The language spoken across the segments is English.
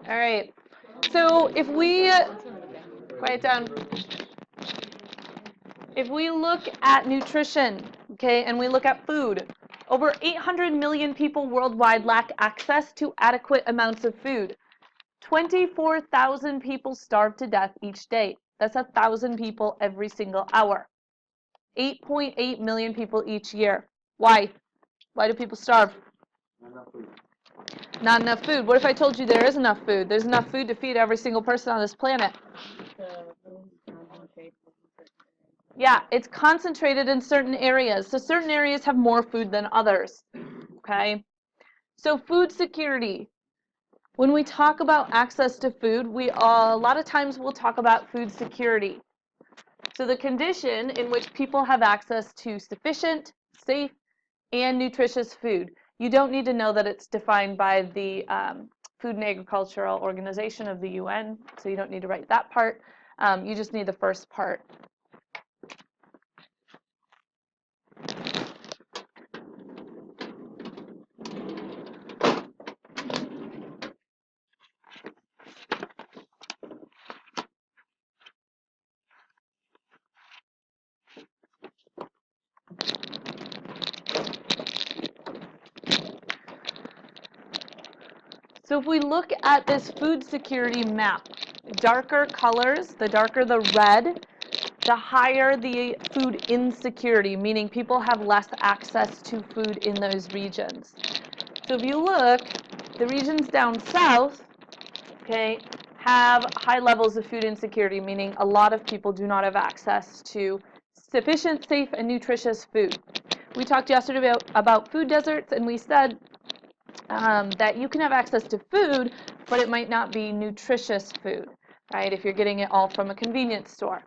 All right. So if we quiet down. If we look at nutrition, okay, and we look at food, over 800 million people worldwide lack access to adequate amounts of food. 24,000 people starve to death each day. That's 1,000 people every single hour. 8.8 million people each year. Why? Why do people starve? Not enough food. Not enough food. What if I told you there is enough food? There's enough food to feed every single person on this planet. Yeah, it's concentrated in certain areas. So certain areas have more food than others. Okay? So food security. When we talk about access to food, a lot of times we'll talk about food security. So the condition in which people have access to sufficient, safe, and nutritious food. You don't need to know that it's defined by the Food and Agricultural Organization of the UN, so you don't need to write that part. You just need the first part. So if we look at this food security map, darker colors, the darker the red, the higher the food insecurity, meaning people have less access to food in those regions. So if you look, the regions down south, okay, have high levels of food insecurity, meaning a lot of people do not have access to sufficient, safe, and nutritious food. We talked yesterday about food deserts, and we said that you can have access to food, but it might not be nutritious food, right, if you're getting it all from a convenience store.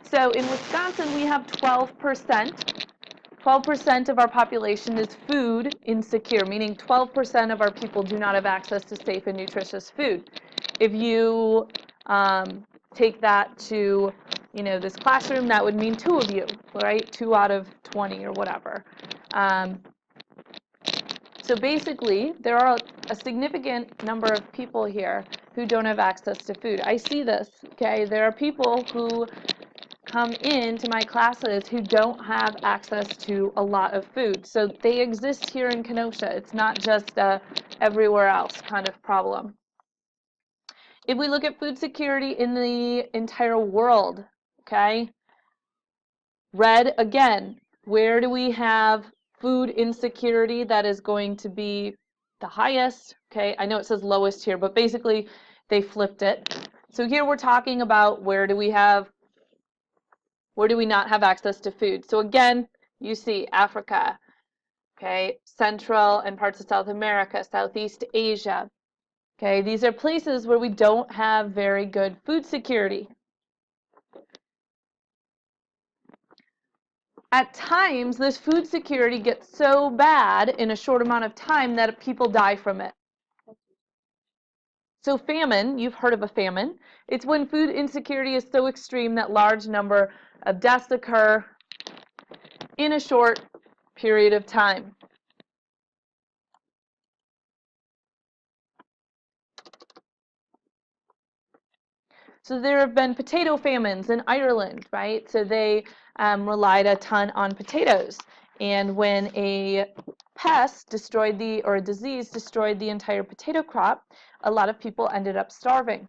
So in Wisconsin, we have 12%. 12% of our population is food insecure, meaning 12% of our people do not have access to safe and nutritious food. If you take that to, this classroom, that would mean 2 of you, right? 2 out of 20 or whatever. So basically, there are a significant number of people here who don't have access to food. I see this, okay? There are people who come into my classes who don't have access to a lot of food. So they exist here in Kenosha. It's not just a everywhere else kind of problem. If we look at food security in the entire world, okay? Red, again, where do we have food insecurity that is going to be the highest? Okay, I know it says lowest here, but basically they flipped it. So here we're talking about where do we not have access to food. So again, you see Africa, okay, Central and parts of South America, Southeast Asia. Okay, these are places where we don't have very good food security. At times, this food security gets so bad in a short amount of time that people die from it. So famine, you've heard of a famine. It's when food insecurity is so extreme that large number of deaths occur in a short period of time. So there have been potato famines in Ireland, right? So they relied a ton on potatoes. And when a pest destroyed or a disease destroyed the entire potato crop, a lot of people ended up starving.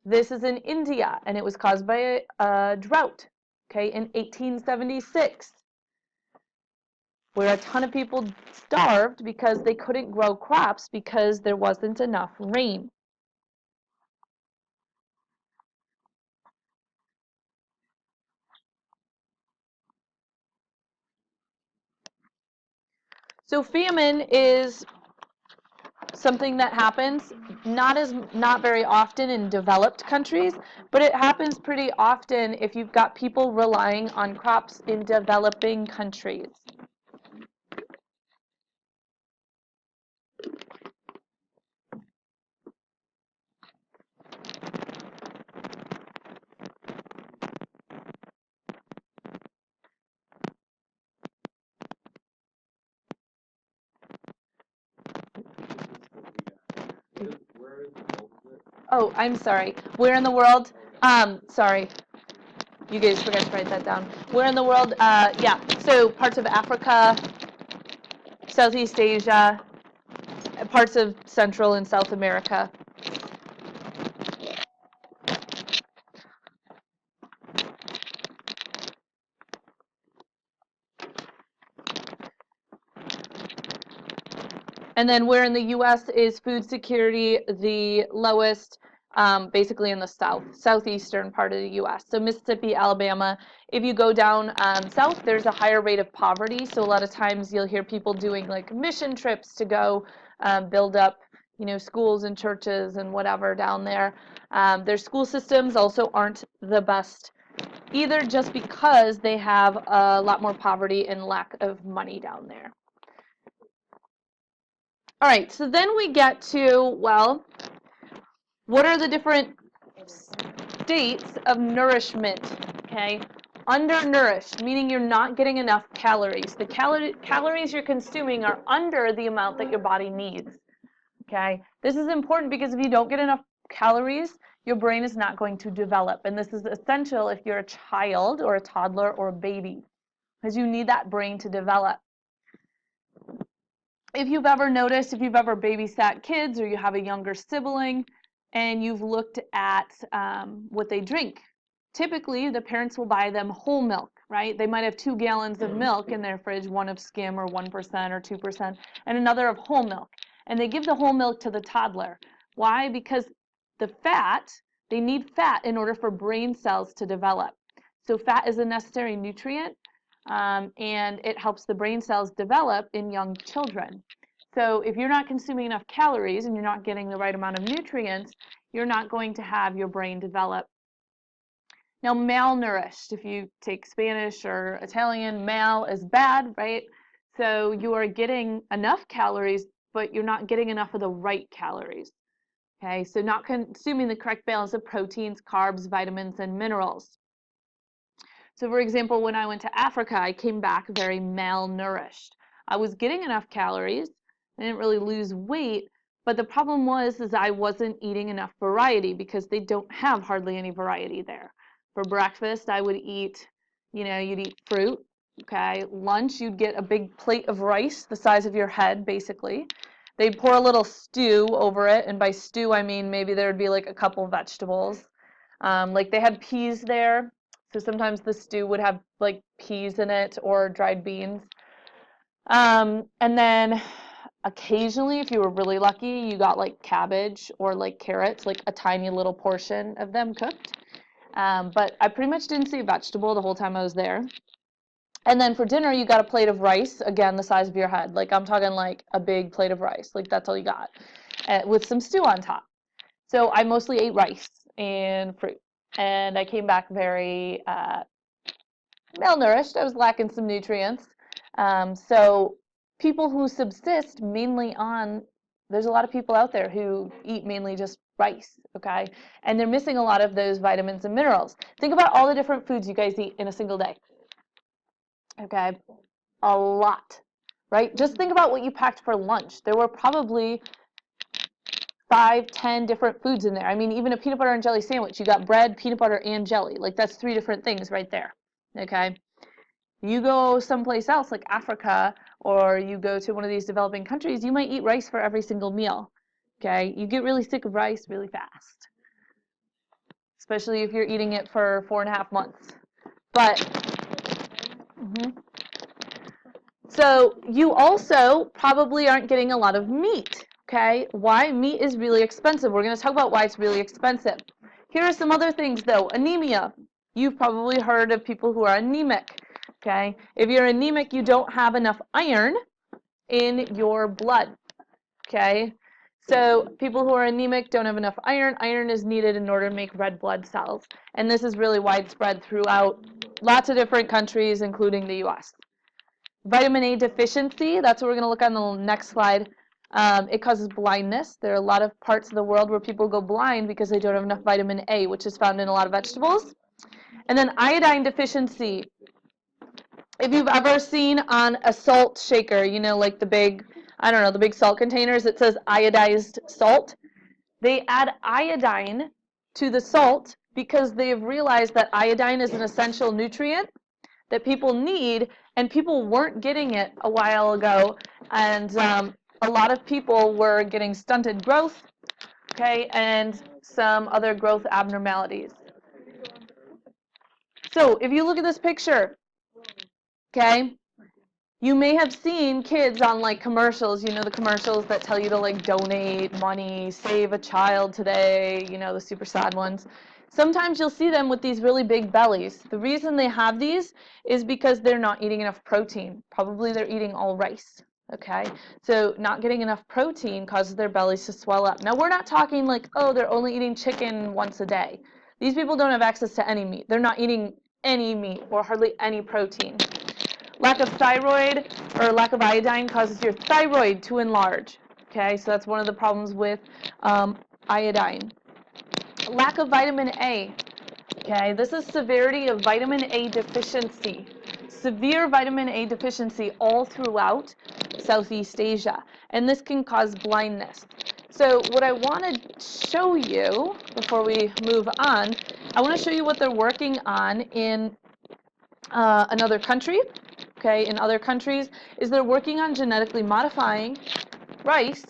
This is in India, and it was caused by a drought, okay, in 1876, where a ton of people starved because they couldn't grow crops because there wasn't enough rain. So famine is something that happens not very often in developed countries, but it happens pretty often if you've got people relying on crops in developing countries. Where is the Oh, I'm sorry. Where in the world? Sorry. You guys forgot to write that down. Where in the world? Yeah. So parts of Africa, Southeast Asia, parts of Central and South America. And then where in the U.S. is food security the lowest? Basically in the southeastern part of the U.S. So Mississippi, Alabama. If you go down south, there's a higher rate of poverty. So a lot of times you'll hear people doing like mission trips to go build up, schools and churches and whatever down there. Their school systems also aren't the best either, just because they have a lot more poverty and lack of money down there. All right, so then we get to, well, what are the different states of nourishment, okay? Undernourished, meaning you're not getting enough calories. The calories you're consuming are under the amount that your body needs, okay? This is important because if you don't get enough calories, your brain is not going to develop. And this is essential if you're a child or a toddler or a baby, because you need that brain to develop. If you've ever noticed, if you've ever babysat kids or you have a younger sibling and you've looked at what they drink, typically the parents will buy them whole milk, right? They might have 2 gallons of milk in their fridge, one of skim or 1% or 2%, and another of whole milk. And they give the whole milk to the toddler. Why? Because the fat, they need fat in order for brain cells to develop. So fat is a necessary nutrient. And it helps the brain cells develop in young children. So if you're not consuming enough calories and you're not getting the right amount of nutrients, you're not going to have your brain develop. Now, malnourished, if you take Spanish or Italian, mal is bad, right? So you are getting enough calories, but you're not getting enough of the right calories. Okay, so not consuming the correct balance of proteins, carbs, vitamins, and minerals. So for example, when I went to Africa, I came back very malnourished. I was getting enough calories. I didn't really lose weight, but the problem was I wasn't eating enough variety because they don't have hardly any variety there. For breakfast, I would eat, you'd eat fruit, okay? Lunch, you'd get a big plate of rice the size of your head, basically. They'd pour a little stew over it, and by stew, I mean maybe there would be like a couple vegetables. Like they had peas there. So sometimes the stew would have like peas in it or dried beans. And then occasionally, if you were really lucky, you got like cabbage or like carrots, like a tiny little portion of them cooked. But I pretty much didn't see a vegetable the whole time I was there. And then for dinner, you got a plate of rice, again, the size of your head. Like I'm talking like a big plate of rice. Like that's all you got, with some stew on top. So I mostly ate rice and fruit. And I came back very malnourished. I was lacking some nutrients. So people who subsist mainly on, there's a lot of people out there who eat mainly just rice, okay? And they're missing a lot of those vitamins and minerals. Think about all the different foods you guys eat in a single day, okay? A lot, right? Just think about what you packed for lunch. There were probably 5, 10 different foods in there. I mean, even a peanut butter and jelly sandwich, you got bread, peanut butter, and jelly. Like that's 3 different things right there, okay? You go someplace else like Africa, or you go to one of these developing countries, you might eat rice for every single meal, okay? You get really sick of rice really fast, especially if you're eating it for 4.5 months. But, so you also probably aren't getting a lot of meat. Okay, why? Meat is really expensive. We're going to talk about why it's really expensive. Here are some other things, though. Anemia. You've probably heard of people who are anemic. Okay, if you're anemic, you don't have enough iron in your blood. Okay, so people who are anemic don't have enough iron. Iron is needed in order to make red blood cells. And this is really widespread throughout lots of different countries, including the U.S. Vitamin A deficiency, that's what we're going to look at on the next slide. It causes blindness. There are a lot of parts of the world where people go blind because they don't have enough vitamin A, which is found in a lot of vegetables. And then iodine deficiency. If you've ever seen on a salt shaker, like the big, I don't know, the big salt containers, it says iodized salt. They add iodine to the salt because they've realized that iodine is an essential nutrient that people need, and people weren't getting it a while ago, and a lot of people were getting stunted growth, okay, and some other growth abnormalities. So if you look at this picture, okay, you may have seen kids on like commercials, you know, the commercials that tell you to like donate money, save a child today, you know, the super sad ones. Sometimes you'll see them with these really big bellies. The reason they have these is because they're not eating enough protein. Probably they're eating all rice, okay? So not getting enough protein causes their bellies to swell up. Now we're not talking like, oh, they're only eating chicken once a day. These people don't have access to any meat. They're not eating any meat or hardly any protein. Lack of thyroid or lack of iodine causes your thyroid to enlarge. Okay, so that's one of the problems with iodine. Lack of vitamin A. Okay, this is severity of vitamin A deficiency. Severe vitamin A deficiency all throughout Southeast Asia, and this can cause blindness. So what I want to show you before we move on, I want to show you what they're working on in another country. Okay, in other countries, is they're working on genetically modifying rice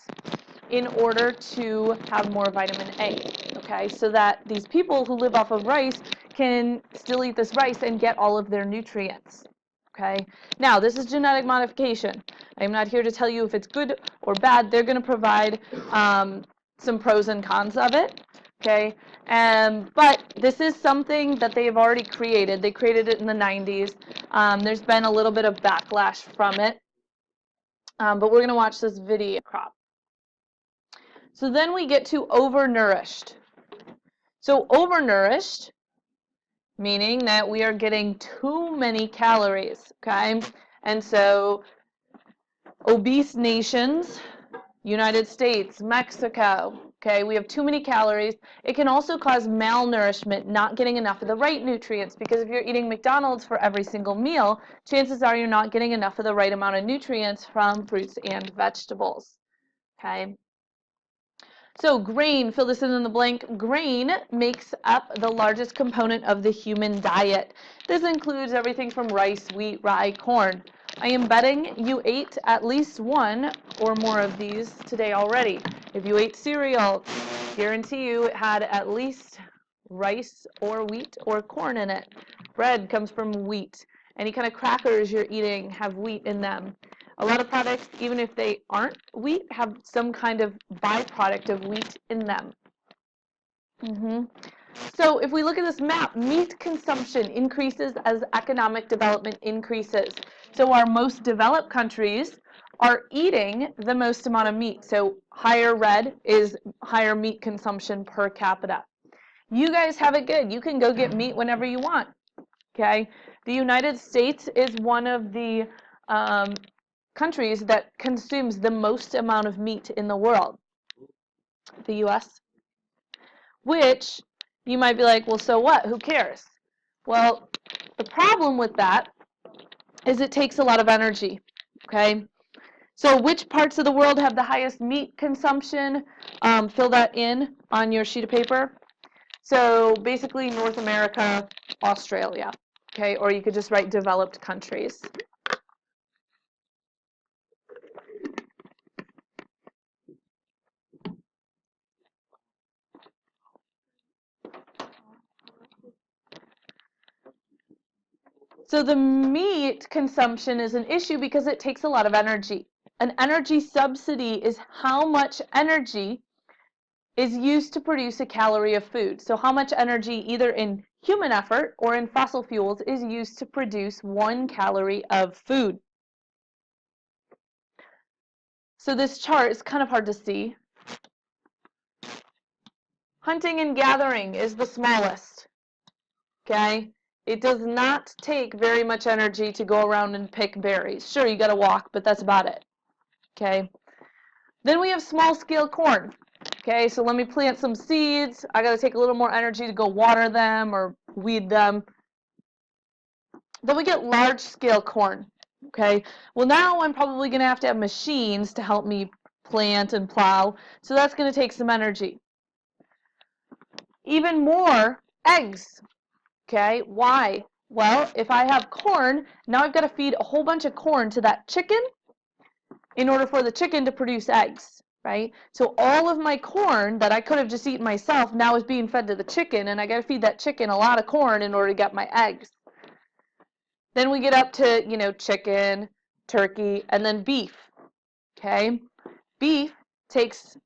in order to have more vitamin A. Okay, so that these people who live off of rice can still eat this rice and get all of their nutrients. Okay, now this is genetic modification. I'm not here to tell you if it's good or bad. They're going to provide some pros and cons of it. Okay, but this is something that they've already created. They created it in the 90s. There's been a little bit of backlash from it, but we're going to watch this video crop. So then we get to overnourished. So overnourished, meaning that we are getting too many calories, okay? And so obese nations, United States, Mexico, okay, we have too many calories. It can also cause malnourishment, not getting enough of the right nutrients, because if you're eating McDonald's for every single meal, chances are you're not getting enough of the right amount of nutrients from fruits and vegetables, okay? So grain, fill this in the blank. Grain makes up the largest component of the human diet. This includes everything from rice, wheat, rye, corn. I am betting you ate at least one or more of these today already. If you ate cereal, guarantee you it had at least rice or wheat or corn in it. Bread comes from wheat. Any kind of crackers you're eating have wheat in them. A lot of products, even if they aren't wheat, have some kind of byproduct of wheat in them. So if we look at this map, meat consumption increases as economic development increases. So our most developed countries are eating the most amount of meat. So higher red is higher meat consumption per capita. You guys have it good. You can go get meat whenever you want. Okay? The United States is one of the countries that consumes the most amount of meat in the world, the U.S., which you might be like, well, so what? Who cares? Well, the problem with that is it takes a lot of energy, okay? So which parts of the world have the highest meat consumption? Fill that in on your sheet of paper. So basically North America, Australia, okay? Or you could just write developed countries. So the meat consumption is an issue because it takes a lot of energy. An energy subsidy is how much energy is used to produce a calorie of food. So how much energy, either in human effort or in fossil fuels, is used to produce 1 calorie of food. So this chart is kind of hard to see. Hunting and gathering is the smallest, okay? It does not take very much energy to go around and pick berries. Sure, you got to walk, but that's about it, okay? Then we have small-scale corn, okay? So let me plant some seeds. I got to take a little more energy to go water them or weed them. Then we get large-scale corn, okay? Well, now I'm probably going to have machines to help me plant and plow, so that's going to take some energy. Even more eggs. Okay, why? Well, if I have corn, now I've got to feed a whole bunch of corn to that chicken in order for the chicken to produce eggs, right? So all of my corn that I could have just eaten myself now is being fed to the chicken, and I got to feed that chicken a lot of corn in order to get my eggs. Then we get up to, chicken, turkey, and then beef, okay? Beef takes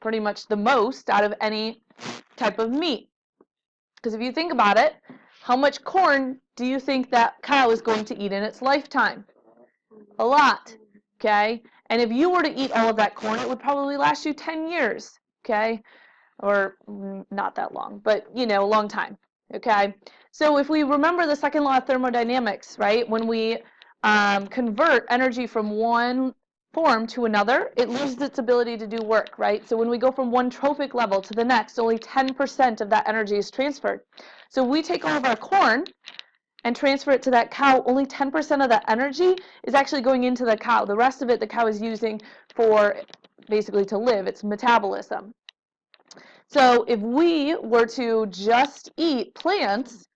pretty much the most out of any type of meat. Because if you think about it, how much corn do you think that cow is going to eat in its lifetime? A lot, okay? And if you were to eat all of that corn, it would probably last you 10 years, okay? Or not that long, but, a long time, okay? So if we remember the second law of thermodynamics, right, when we convert energy from one form to another, it loses its ability to do work, right? So when we go from one trophic level to the next, only 10% of that energy is transferred. So we take all of our corn and transfer it to that cow, only 10% of that energy is actually going into the cow. The rest of it, the cow is using for basically to live, its metabolism. So if we were to just eat plants,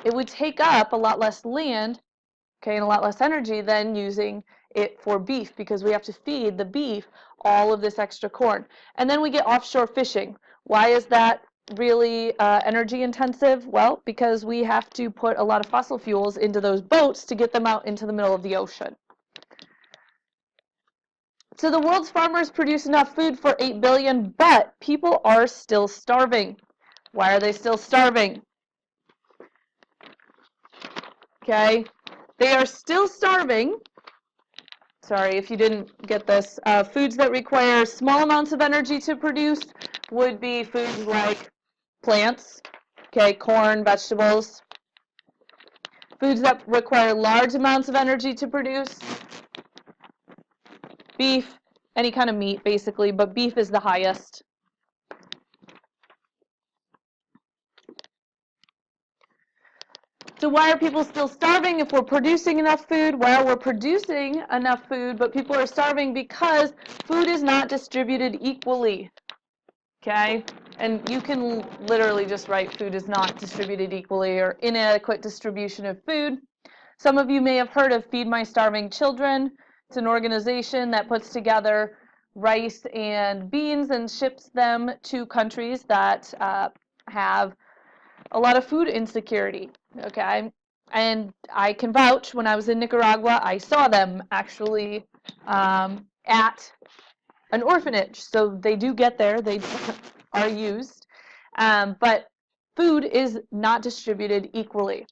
it would take up a lot less land, okay, and a lot less energy than using it for beef, because we have to feed the beef all of this extra corn. And then we get offshore fishing. Why is that really energy intensive? Well, because we have to put a lot of fossil fuels into those boats to get them out into the middle of the ocean. So the world's farmers produce enough food for 8 billion, but people are still starving. Why are they still starving? Okay, they are still starving. Sorry if you didn't get this. Foods that require small amounts of energy to produce would be foods like plants, okay, corn, vegetables. Foods that require large amounts of energy to produce, beef, any kind of meat basically, but beef is the highest. So why are people still starving if we're producing enough food? Well, we're producing enough food, but people are starving because food is not distributed equally, okay? And you can literally just write food is not distributed equally or inadequate distribution of food. Some of you may have heard of Feed My Starving Children. It's an organization that puts together rice and beans and ships them to countries that have a lot of food insecurity, okay? And I can vouch, when I was in Nicaragua, I saw them actually at an orphanage. So they do get there, they are used, but food is not distributed equally.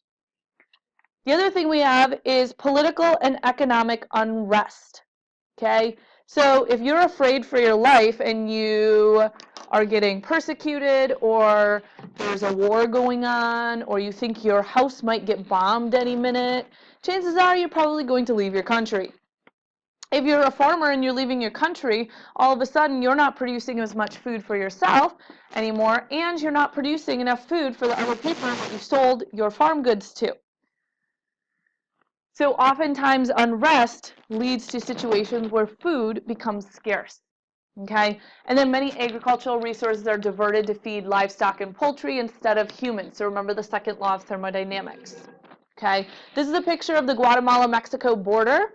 The other thing we have is political and economic unrest, okay? So if you're afraid for your life and you are getting persecuted, or there's a war going on, or you think your house might get bombed any minute, chances are you're probably going to leave your country. If you're a farmer and you're leaving your country, all of a sudden you're not producing as much food for yourself anymore, and you're not producing enough food for the other people that you sold your farm goods to. So oftentimes unrest leads to situations where food becomes scarce, okay? And then many agricultural resources are diverted to feed livestock and poultry instead of humans. So remember the second law of thermodynamics, okay? This is a picture of the Guatemala-Mexico border,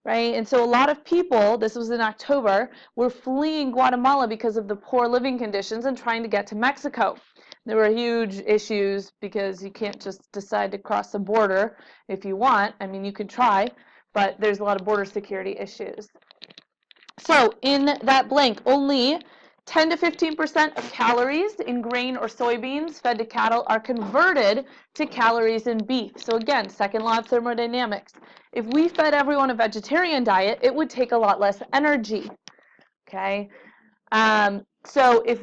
right? And so a lot of people, this was in October, were fleeing Guatemala because of the poor living conditions and trying to get to Mexico. There were huge issues because you can't just decide to cross the border if you want. I mean, you can try, but there's a lot of border security issues. So in that blank, only 10 to 15% of calories in grain or soybeans fed to cattle are converted to calories in beef. So again, second law of thermodynamics. If we fed everyone a vegetarian diet, it would take a lot less energy, okay? So if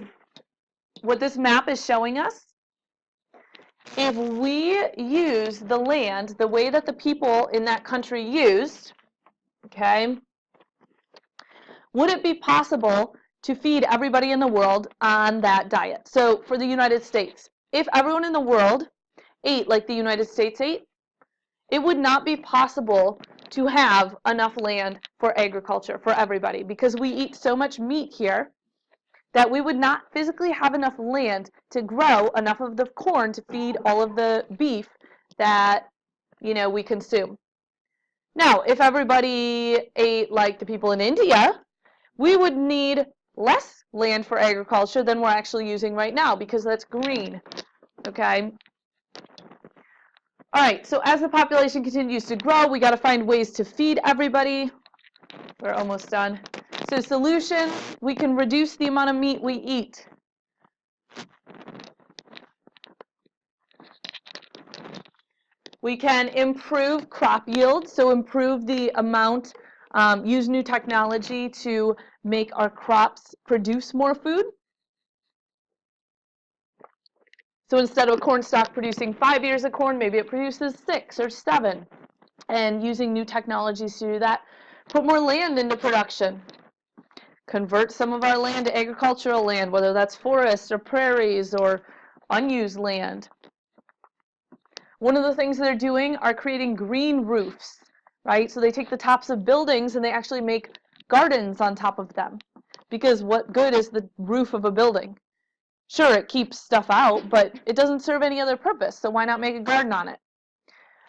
what this map is showing us, if we use the land the way that the people in that country used, okay, would it be possible to feed everybody in the world on that diet? So for the United States, if everyone in the world ate like the United States ate, it would not be possible to have enough land for agriculture for everybody, because we eat so much meat here that we would not physically have enough land to grow enough of the corn to feed all of the beef that, we consume. Now, if everybody ate like the people in India, we would need less land for agriculture than we're actually using right now because that's green, okay? All right, so as the population continues to grow, we got to find ways to feed everybody. We're almost done. So solution, we can reduce the amount of meat we eat. We can improve crop yield, so improve the amount, use new technology to make our crops produce more food. So instead of a corn stalk producing 5 ears of corn, maybe it produces 6 or 7. And using new technologies to do that, put more land into production. Convert some of our land to agricultural land, whether that's forests or prairies or unused land. One of the things they're doing are creating green roofs, right? So they take the tops of buildings and they actually make gardens on top of them. Because what good is the roof of a building? Sure, it keeps stuff out, but it doesn't serve any other purpose, so why not make a garden on it?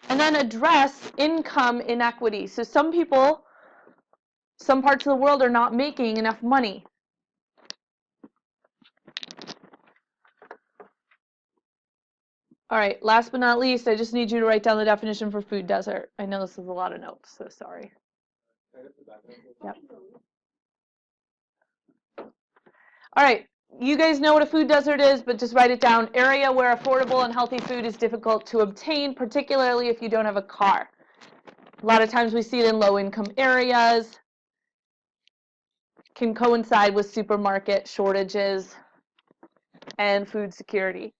And then address income inequity. So some people, some parts of the world are not making enough money. All right, last but not least, I just need you to write down the definition for food desert. I know this is a lot of notes, so sorry. Yep. All right, you guys know what a food desert is, but just write it down. Area where affordable and healthy food is difficult to obtain, particularly if you don't have a car. A lot of times we see it in low-income areas. Can coincide with supermarket shortages and food security.